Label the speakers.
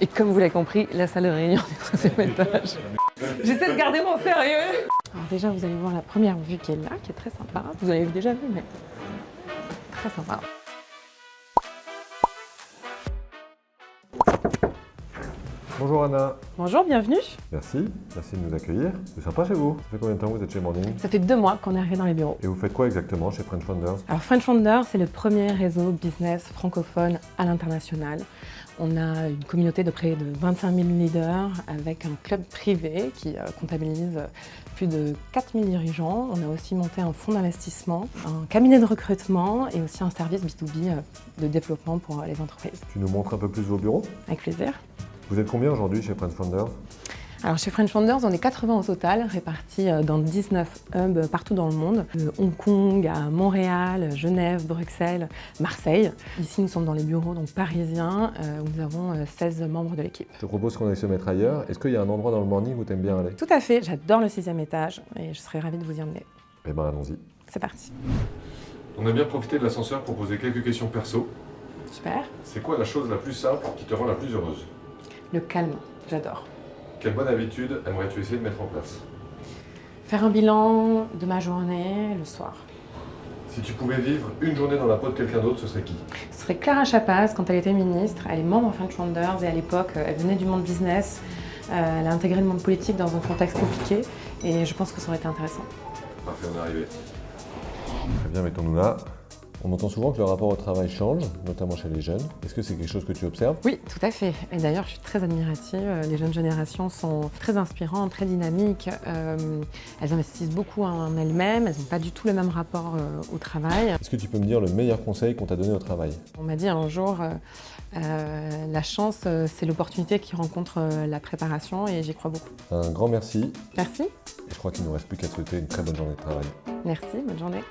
Speaker 1: Et comme vous l'avez compris, la salle de réunion du troisième étage. J'essaie de garder mon sérieux. Alors déjà, vous allez voir la première vue qui est là, qui est très sympa. Vous l'avez déjà vu, mais très sympa.
Speaker 2: Bonjour Anna.
Speaker 1: Bonjour, bienvenue.
Speaker 2: Merci de nous accueillir. C'est sympa chez vous. Ça fait combien de temps que vous êtes chez Morning?
Speaker 1: Ça fait 2 mois qu'on est arrivé dans les bureaux.
Speaker 2: Et vous faites quoi exactement chez French Founders?
Speaker 1: Alors French Founders, c'est le premier réseau business francophone à l'international. On a une communauté de près de 25 000 leaders avec un club privé qui comptabilise plus de 4 000 dirigeants. On a aussi monté un fonds d'investissement, un cabinet de recrutement et aussi un service B2B de développement pour les entreprises.
Speaker 2: Tu nous montres un peu plus vos bureaux?
Speaker 1: Avec plaisir.
Speaker 2: Vous êtes combien aujourd'hui chez French Founders?
Speaker 1: Alors chez French Founders, on est 80 au total, répartis dans 19 hubs partout dans le monde. De Hong Kong à Montréal, Genève, Bruxelles, Marseille. Ici, nous sommes dans les bureaux donc, parisiens où nous avons 16 membres de l'équipe.
Speaker 2: Je te propose qu'on aille se mettre ailleurs. Est-ce qu'il y a un endroit dans le Morning où tu aimes bien aller?
Speaker 1: Tout à fait, j'adore le 6e étage et je serais ravie de vous y emmener.
Speaker 2: Eh ben allons-y.
Speaker 1: C'est parti.
Speaker 2: On a bien profité de l'ascenseur pour poser quelques questions perso.
Speaker 1: Super.
Speaker 2: C'est quoi la chose la plus simple qui te rend la plus heureuse?
Speaker 1: Le calme, j'adore.
Speaker 2: Quelle bonne habitude aimerais-tu essayer de mettre en place?
Speaker 1: Faire un bilan de ma journée le soir.
Speaker 2: Si tu pouvais vivre une journée dans la peau de quelqu'un d'autre, ce serait qui?
Speaker 1: Ce serait Clara Chapaz quand elle était ministre. Elle est membre en French Founders et à l'époque, elle venait du monde business. Elle a intégré le monde politique dans un contexte compliqué et je pense que ça aurait été intéressant.
Speaker 2: Parfait, on est arrivé. Très bien, mettons-nous là. On entend souvent que le rapport au travail change, notamment chez les jeunes. Est-ce que c'est quelque chose que tu observes?
Speaker 1: Oui, tout à fait. Et d'ailleurs, je suis très admirative. Les jeunes générations sont très inspirantes, très dynamiques. Elles investissent beaucoup en elles-mêmes. Elles n'ont pas du tout le même rapport au travail.
Speaker 2: Est-ce que tu peux me dire le meilleur conseil qu'on t'a donné au travail?
Speaker 1: On m'a dit un jour, la chance, c'est l'opportunité qui rencontre la préparation et j'y crois beaucoup.
Speaker 2: Un grand merci.
Speaker 1: Merci.
Speaker 2: Et je crois qu'il ne nous reste plus qu'à te souhaiter une très bonne journée de travail.
Speaker 1: Merci, bonne journée.